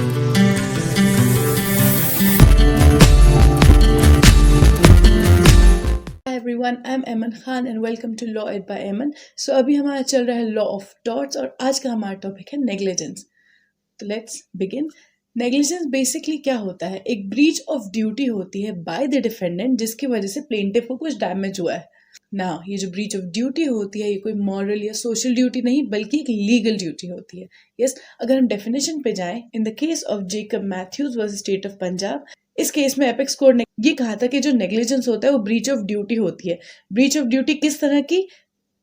Hi everyone, I'm Eman Khan and welcome to Law Ed by Eman. So अभी हमारा चल रहा है लॉ ऑफ टॉर्ट्स और आज का हमारा टॉपिक है नेग्लिजेंस. तो लेट्स बिगिन. नेग्लिजेंस बेसिकली क्या होता है? एक ब्रीच ऑफ ड्यूटी होती है बाय द डिफेंडेंट जिसकी वजह से प्लेंटिफ को कुछ डैमेज हुआ है. ना ये जो ब्रीच ऑफ ड्यूटी होती है ये कोई मॉरल या सोशल ड्यूटी नहीं बल्कि एक लीगल ड्यूटी होती है. यस, अगर हम डेफिनेशन पे जाएं, in the case of Jacob Mathews versus state of Punjab, इस केस में एपेक्स कोर्ट ने ये कहा था कि जो नेग्लिजेंस होता है वो ब्रीच ऑफ ड्यूटी होती है. ब्रीच ऑफ ड्यूटी किस तरह की?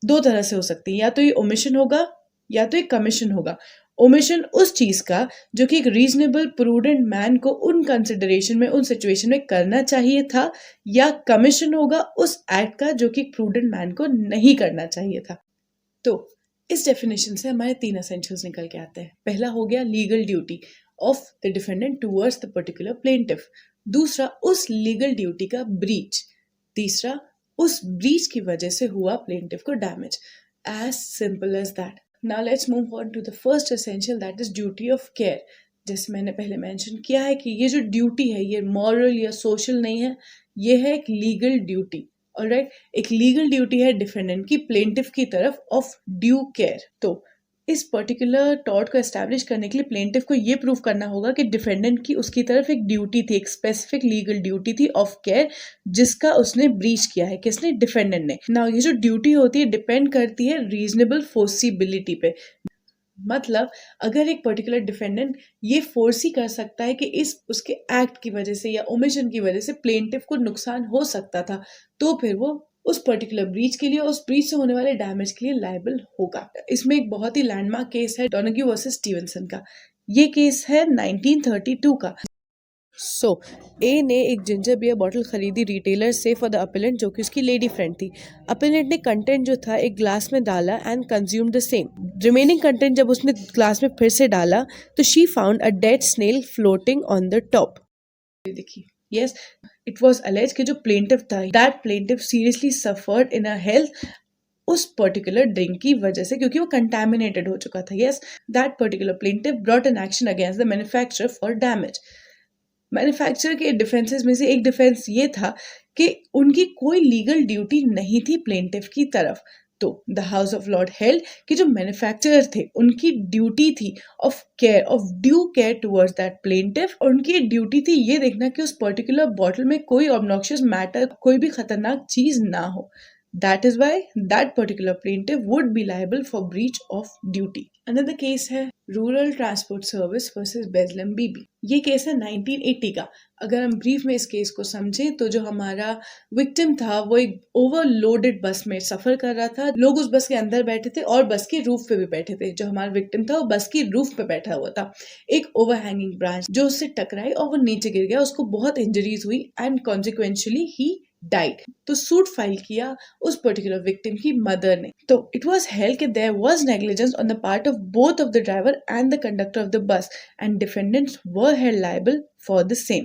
दो तरह से हो सकती है, या तो ये ओमिशन होगा या तो ये कमीशन होगा. ओमिशन उस चीज का जो कि एक रीजनेबल प्रूडेंट मैन को उन कंसिडरेशन में उन सिचुएशन में करना चाहिए था, या कमीशन होगा उस एक्ट का जो कि प्रूडेंट मैन को नहीं करना चाहिए था. तो इस डेफिनेशन से हमारे तीन एसेंशियल्स निकल के आते हैं. पहला हो गया legal duty of the defendant towards the particular plaintiff. दूसरा उस लीगल ड्यूटी का ब्रीच. तीसरा उस ब्रीच की वजह से हुआ प्लेंटिफ को damage. As simple as that. Now let's move on to the first essential, that is duty of care. जैसे मैंने पहले मेंशन किया है कि ये जो ड्यूटी है ये मॉरल या सोशल नहीं है, ये है एक लीगल ड्यूटी. ऑलराइट, एक लीगल ड्यूटी है डिफेंडेंट की प्लेंटिफ की तरफ ऑफ ड्यू केयर. तो इस पर्टिकुलर टॉर्ट को एस्टैब्लिश करने के लिए प्लेंटिफ को ये प्रूव करना होगा कि डिफेंडेंट की उसकी तरफ एक ड्यूटी थी, एक स्पेसिफिक लीगल ड्यूटी थी ऑफ केयर जिसका उसने ब्रीच किया है. किसने? डिफेंडेंट ने. नाउ ये जो ड्यूटी होती है डिपेंड करती है रीजनेबल फोर्सिबिलिटी पे. मतलब अगर एक पर्टिकुलर डिफेंडेंट ये फोर्स ही कर सकता है कि इस उसके एक्ट की वजह से या ओमिशन की वजह से प्लेंटिफ को नुकसान हो सकता था, तो फिर वो उस पर्टिकुलर ब्रीच के लिए, उस ब्रीच से होने वाले डैमेज के लिए लायबल होगा. इसमें एक बहुत ही लैंडमार्क केस है डोनेग्यू वर्सेस स्टीवेंसन का. ये केस है 1932 का. सो ए ने एक जिंजर बियर बॉटल खरीदी रिटेलर से फॉर द अपेलेंट जो कि उसकी लेडी फ्रेंड थी. अपेलेंट ने कंटेंट जो था एक ग्लास में डाला and consume the same. Remaining content जब उसने ग्लास में फिर से डाला तो she found a dead snail floating on the top. देखिए, yes, it was alleged कि जो plaintiff था, that plaintiff seriously suffered in her health उस पर्टिकुलर ड्रिंक की वजह से, क्योंकि वो कंटेमिनेटेड हो चुका था. yes, that particular plaintiff brought an action against the manufacturer for damage. Manufacturer के डिफेंसेस में से एक डिफेंस ये था कि उनकी कोई लीगल ड्यूटी नहीं थी प्लेंटिफ की तरफ. तो the house of Lord held कि जो मैन्युफैक्चरर थे उनकी ड्यूटी थी of care, of due care towards that plaintiff, और उनकी ड्यूटी थी ये देखना कि उस पर्टिकुलर बॉटल में कोई ऑब्नॉक्शियस मैटर, कोई भी खतरनाक चीज ना हो. That is why that particular plaintiff would be liable for breach of duty. Another case है रूरल ट्रांसपोर्ट सर्विस वर्सेस बेजलम बीबी. ये केस है 1980 का. अगर हम ब्रीफ में इस केस को समझें तो जो हमारा विक्टिम था वो एक ओवरलोडेड बस में सफर कर रहा था. लोग उस बस के अंदर बैठे थे और बस के रूफ पे भी बैठे थे. जो हमारा विक्टिम था वो बस की रूफ पे बैठा हुआ था. एक ओवरहैंगिंग ब्रांच जो उससे टकराई और वो नीचे गिर गया. उसको बहुत इंजरीज हुई एंड कॉन्सिक्वेंशियली ही डाइड. तो सूट फाइल किया उस पर्टिकुलर विक्टिम की मदर ने. तो इट वाज हेल्ड कि there was negligence on the part of both of the driver and the conductor of the bus and defendants were held liable for the same.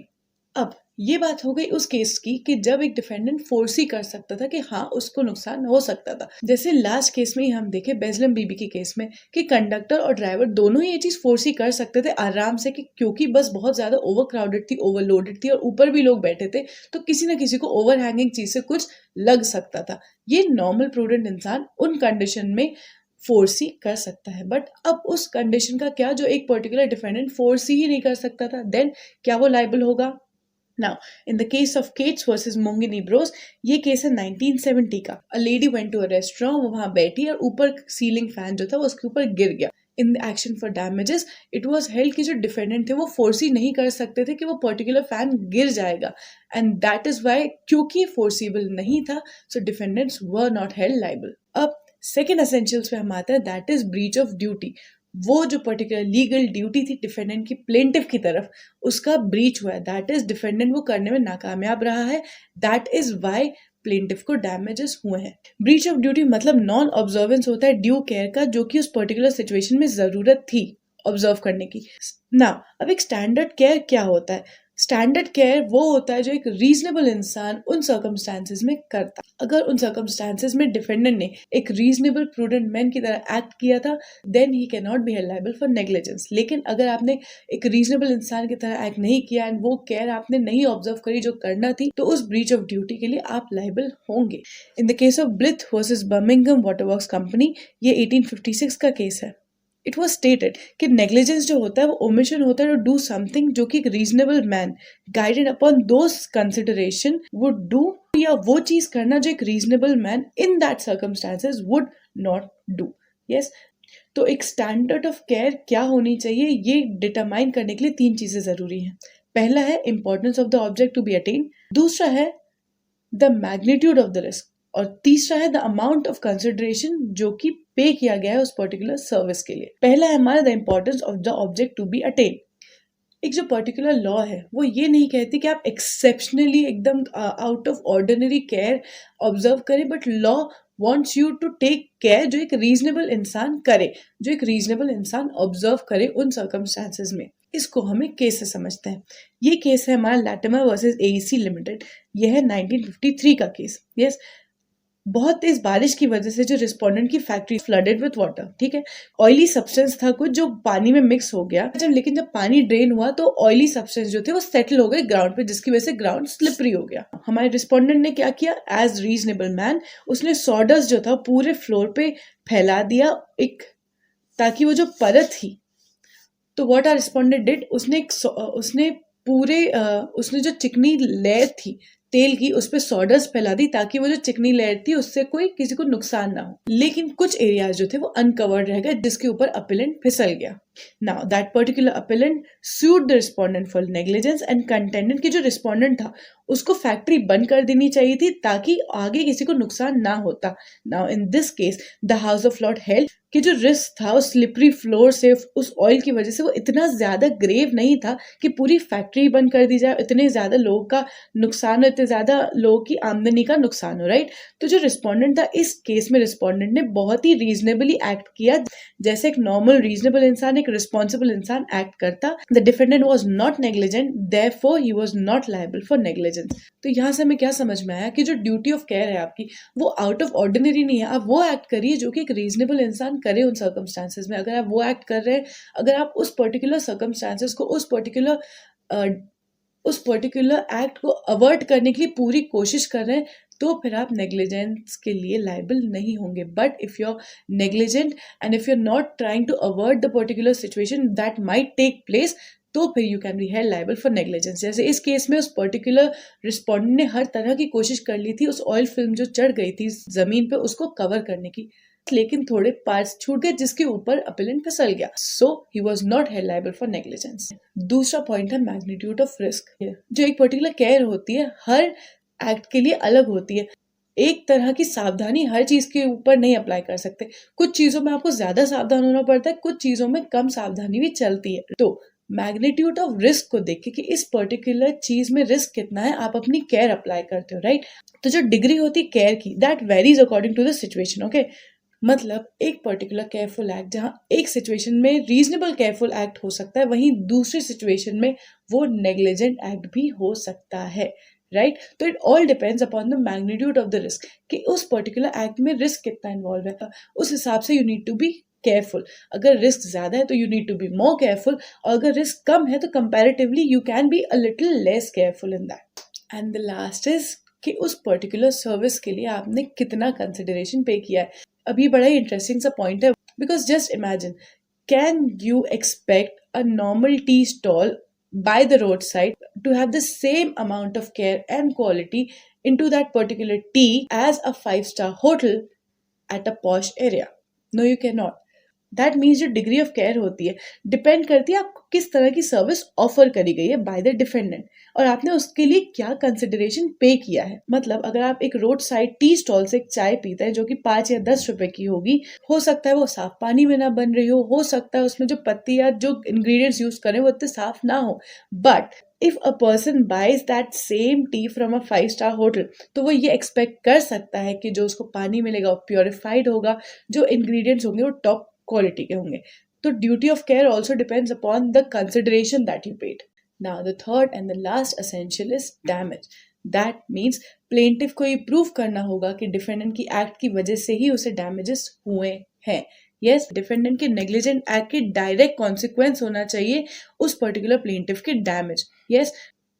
अब ये बात हो गई उस केस की कि जब एक डिफेंडेंट फोर्स ही कर सकता था कि हाँ उसको नुकसान हो सकता था. जैसे लास्ट केस में ही हम देखे बेजलम बीबी के केस में कि कंडक्टर और ड्राइवर दोनों ही ये चीज फोर्स ही कर सकते थे आराम से, कि क्योंकि बस बहुत ज्यादा ओवर क्राउडेड थी, ओवरलोडेड थी और ऊपर भी लोग बैठे थे, तो किसी ना किसी को ओवर हैंगिंग चीज से कुछ लग सकता था. ये नॉर्मल प्रूडेंट इंसान उन कंडीशन में फोर्स ही कर सकता है. बट अब उस कंडीशन का क्या, जो एक पर्टिकुलर डिफेंडेंट फोर्स ही नहीं कर सकता था, देन क्या वो लायबल होगा? Now, in the case of Cates versus Mungini Bros, ये केस है 1970 का. A lady went to a restaurant, वो वहाँ बैठी और ऊपर सीलिंग फैन जो था वो उसके ऊपर गिर गया. In the action for damages, it was held कि जो डिफेंडेंट थे वो फोर्स ही नहीं कर सकते थे कि वो पर्टिकुलर फैन गिर जाएगा, and that is why क्योंकि फोर्सिबल नहीं था, so defendants were not held liable. अब सेकेंड एसेंशियल्स पे हम आते हैं, that is breach of duty. वो जो पर्टिकुलर लीगल ड्यूटी थी डिफेंडेंट की प्लेंटिफ की तरफ, उसका ब्रीच हुआ है. दैट इज डिफेंडेंट वो करने में नाकामयाब रहा है. दैट इज वाई प्लेंटिफ को डैमेजेस हुए हैं. ब्रीच ऑफ ड्यूटी मतलब नॉन ऑब्जर्वेंस होता है ड्यू केयर का, जो कि उस पर्टिकुलर सिचुएशन में जरूरत थी ऑब्जर्व करने की. ना अब एक स्टैंडर्ड केयर क्या होता है? स्टैंडर्ड केयर वो होता है जो एक रीजनेबल इंसान उन सर्कमस्टांसेस में करता है। अगर उन सर्कमस्टांसेस में डिफेंडेंट ने एक रीजनेबल प्रूडेंट मैन की तरह एक्ट किया था, then he can not be held liable for negligence. लेकिन अगर आपने एक रीजनेबल इंसान की तरह एक्ट नहीं किया एंड वो केयर आपने नहीं ऑब्जर्व करी जो करना थी, तो उस ब्रीच ऑफ ड्यूटी के लिए आप लायबल होंगे। इन the case of blithe versus Birmingham water works company, ये 1856 का केस है। इट वॉज स्टेटेड कि नेग्लिजेंस जो होता है वो ओमिशन होता है टू डू समथिंग जो कि एक reasonable man guided upon those consideration would do, या वो चीज करना जो एक reasonable man in that circumstances would not do. Yes, तो एक स्टैंडर्ड ऑफ केयर क्या होनी चाहिए ये डिटरमाइन करने के लिए 3 चीजें जरूरी हैं। पहला है importance of the object to be attend, दूसरा है the magnitude of the risk, और तीसरा है द अमाउंट ऑफ कंसिडरेशन जो कि पे किया गया है उस पर्टिकुलर सर्विस के लिए। पहला है हमारा the importance of the object to be attend. एक जो पर्टिकुलर लॉ है वो ये नहीं कहती कि आप एक्सेप्शनली एकदम out of ordinary care observe करें, but law wants you to take care जो एक रीजनेबल इंसान करे, जो एक रीजनेबल इंसान ऑब्जर्व करे उन सर्कमस्टांसेस में। इसको हमें केस से समझते हैं। ये केस है हमारा लैटिमर वर्सेस एईसी लिमिटेड। यह है 1953 का केस। यस, बहुत तेज बारिश की वजह से जो रिस्पोंडेंट की फैक्ट्री फ्लडेड विद वाटर, ठीक है, ऑयली सब्सटेंस था कुछ जो पानी में मिक्स हो गया। लेकिन जब पानी ड्रेन हुआ तो ऑयली सब्सटेंस जो थे वो सेटल हो गए ग्राउंड पे, जिसकी वजह से ग्राउंड स्लिपरी हो गया। हमारे रिस्पोंडेंट ने क्या किया, एज रीजनेबल मैन उसने सॉडस्ट जो था पूरे फ्लोर पे फैला दिया एक, ताकि वो जो परत थी, तो व्हाट आर रिस्पोंडेंट डिड, उसने पूरे उसने जो चिकनी लेयर थी तेल की उस पर सॉडस्ट फैला दी ताकि वो जो चिकनी लेयर थी उससे कोई किसी को नुकसान ना हो। लेकिन कुछ एरियाज जो थे वो अनकवर्ड रह गए जिसके ऊपर अपीलेंट फिसल गया। Now that particular appellate sued the respondent for negligence and contended कि जो रिस्पोंडेंट था उसको फैक्ट्री बंद कर देनी चाहिए थी ताकि आगे किसी को नुकसान ना होता। Now in this case the house of Lord held कि जो रिस्क था उस स्लिपरी फ्लोर से उस ऑयल की वजह से वो इतना ज्यादा ग्रेव नहीं था कि पूरी फैक्ट्री बंद कर दी जाए, इतने ज्यादा लोगों का नुकसान हो, इतने ज्यादा लोगों की आमदनी का नुकसान हो, राइट। तो जो रिस्पोंडेंट था इस केस में रिस्पोंडेंट ने बहुत ही रीजनेबली एक्ट किया, जैसे एक नॉर्मल रीजनेबल इंसान एक रिस्पॉन्सिबल इंसान एक्ट करता। The defendant was not negligent, therefore he was not liable for negligence. तो यहाँ से हमें क्या समझ में आया कि जो ड्यूटी ऑफ केयर है आपकी वो आउट ऑफ ऑर्डिनरी नहीं है। आप वो एक्ट करिए जो कि एक रीजनेबल इंसान करे उन सर्कमस्टांसेस में। अगर आप वो एक्ट कर रहे हैं, अगर आप उस पर्टिकुलर सर्कमस्टांसेस को उस पर्टिकुलर एक्ट को अवर्ट करने के लिए पूरी कोशिश कर रहे हैं, तो फिर आप नेग्लिजेंस के लिए लायबल नहीं होंगे। But if you are negligent and if you are not trying to avert the particular situation that might take place, तो फिर you can be held liable for negligence. जैसे इस केस में उस पर्टिकुलर रिस्पोंडेंट ने हर तरह की कोशिश कर ली थी उस ऑयल फिल्म जो चढ़ गई थी जमीन पे उसको कवर करने की, लेकिन थोड़े पार्ट्स छूट गए जिसके ऊपर अपीलेंट फिसल गया, so he was not held liable for negligence. दूसरा पॉइंट है मैग्नीट्यूड ऑफ रिस्क। जो एक पर्टिकुलर केयर होती है हर एक्ट के लिए अलग होती है। एक तरह की सावधानी हर चीज के ऊपर नहीं अप्लाई कर सकते। कुछ चीजों में आपको ज्यादा सावधान होना पड़ता है, कुछ चीजों में कम सावधानी भी चलती है। तो मैग्नीट्यूड ऑफ रिस्क को देख के कि इस पर्टिकुलर चीज में रिस्क कितना है, आप अपनी केयर अप्लाई करते हो, राइट। तो जो डिग्री होती है केयर की, that varies according to the situation, okay. मतलब एक पर्टिकुलर केयरफुल एक्ट जहां एक सिचुएशन में रीजनेबल केयरफुल एक्ट हो सकता है, वहीं दूसरी सिचुएशन में वो नेग्लिजेंट एक्ट भी हो सकता है, राइट। तो it all depends upon the magnitude of the risk कि उस पर्टिकुलर एक्ट में रिस्क कितना इन्वॉल्व है, उस हिसाब से you need to be careful. अगर रिस्क ज्यादा है तो you need to be more careful, और अगर रिस्क कम है तो comparatively you can be a little less careful in that. And the last is कि उस पर्टिकुलर सर्विस के लिए आपने कितना कंसिडरेशन पे किया है। अभी बड़ा ही इंटरेस्टिंग सा पॉइंट है, because just imagine, can you expect a normal tea stall by the roadside to have the same amount of care and quality into that particular tea as a 5-star hotel at a posh area? No, you cannot. That means जो degree of care होती है depend करती है आपको किस तरह की service offer करी गई है बाय द डिफेंडेंट, और आपने उसके लिए क्या कंसिडरेशन पे किया है। मतलब अगर आप एक रोड साइड टी स्टॉल से एक चाय पीते हैं जो कि 5 या 10 रुपए की होगी, हो सकता है वो साफ पानी में ना बन रही हो सकता है उसमें जो पत्ती या जो इंग्रेडिएंट्स यूज करें वो इतने साफ ना हो, but if a person buys that same tea from a 5-star hotel, तो वो ये एक्सपेक्ट कर सकता है कि जो उसको पानी मिलेगा वो प्योरिफाइड होगा, जो इंग्रेडिएंट्स होंगे वो टॉप क्वालिटी के होंगे। तो duty of care also depends upon the consideration that you paid. Now the third and the last essential is damage. That means plaintiff को ये प्रूव करना होगा कि डिफेंडेंट की एक्ट की वजह से ही उसे डैमेजेस हुए हैं. यस, डिफेंडेंट के नेग्लिजेंट एक्ट के डायरेक्ट कॉन्सिक्वेंस होना चाहिए उस पर्टिकुलर प्लेंटिफ के डैमेज. यस,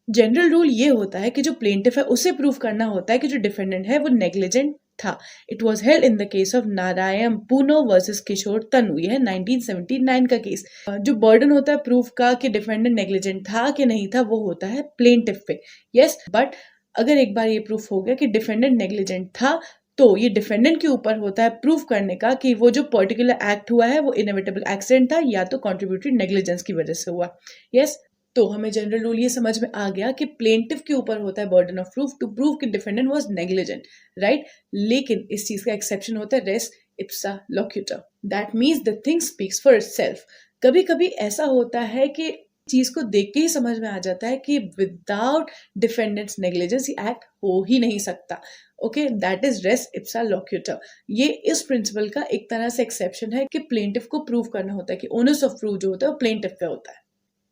जनरल रूल ये होता है कि जो प्लेंटिफ है उसे प्रूव करना होता है कि जो डिफेंडेंट है वो नेग्लिजेंट था. It was held in the case of Narayan Puno versus Kishore Tanu. यह 1979 का केस. जो बर्डन होता है प्रूफ का कि डिफेंडेंट नेग्लिजेंट था कि नहीं था वो होता है प्लेंटिफ पे. यस, बट अगर एक बार ये प्रूफ हो गया कि डिफेंडेंट नेग्लिजेंट था तो ये डिफेंडेंट के ऊपर होता है प्रूफ करने का कि वो जो पर्टिकुलर एक्ट हुआ है वो इनएविटेबल एक्सीडेंट था या तो कॉन्ट्रीब्यूटरी नेग्लिजेंस की वजह से हुआ. यस, तो हमें जनरल रूल ये समझ में आ गया कि प्लेंटिफ के ऊपर होता है burden of proof to prove कि डिफेंडेंट वाज नेग्लिजेंट, राइट. लेकिन इस चीज का एक्सेप्शन होता है res ipsa loquitur. That means the thing speaks for itself. कभी कभी ऐसा होता है कि चीज को देख के ही समझ में आ जाता है कि विदाउट डिफेंडेंट्स नेग्लिजेंस ये एक्ट हो ही नहीं सकता. Okay, that is res ipsa loquitur. ये इस प्रिंसिपल का एक तरह से एक्सेप्शन है कि प्लेंटिफ को प्रूव करना होता है कि ओनर्स ऑफ प्रूफ जो होता है वो प्लेंटिफ पे होता है.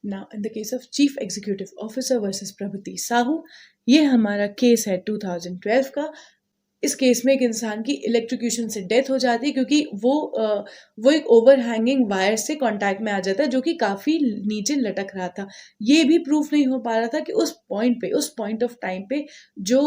Now, in the case of Chief Executive Officer versus Prabhuti Sahu, ये हमारा केस है 2012 का. इस केस में एक इंसान की इलेक्ट्रोक्यूशन से डेथ हो जाती है क्योंकि वो एक ओवरहैंगिंग वायर से कांटेक्ट में आ जाता है जो कि काफ़ी नीचे लटक रहा था. ये भी प्रूफ नहीं हो पा रहा था कि उस पॉइंट ऑफ टाइम पे जो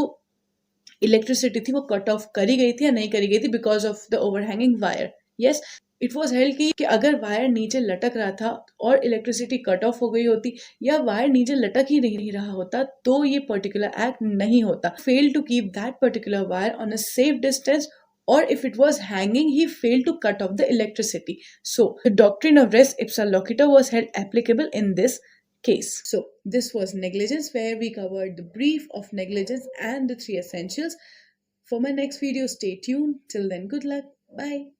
इलेक्ट्रिसिटी थी वो कट ऑफ करी गई थी या नहीं करी गई थी because of the overhanging wire. Yes, it was held कि अगर वायर नीचे लटक रहा था और इलेक्ट्रिसिटी कट ऑफ हो गई होती या वायर नीचे लटक ही नहीं रहा होता तो ये पर्टिकुलर एक्ट नहीं होता. Fail to keep that particular wire on a safe distance, or if it was hanging, he failed to cut off the electricity. So the doctrine of res ipsa loquitur was held applicable in this case. So this was negligence, where we covered the brief of negligence and the 3 essentials. For my next video, stay tuned. Till then, good luck. Bye.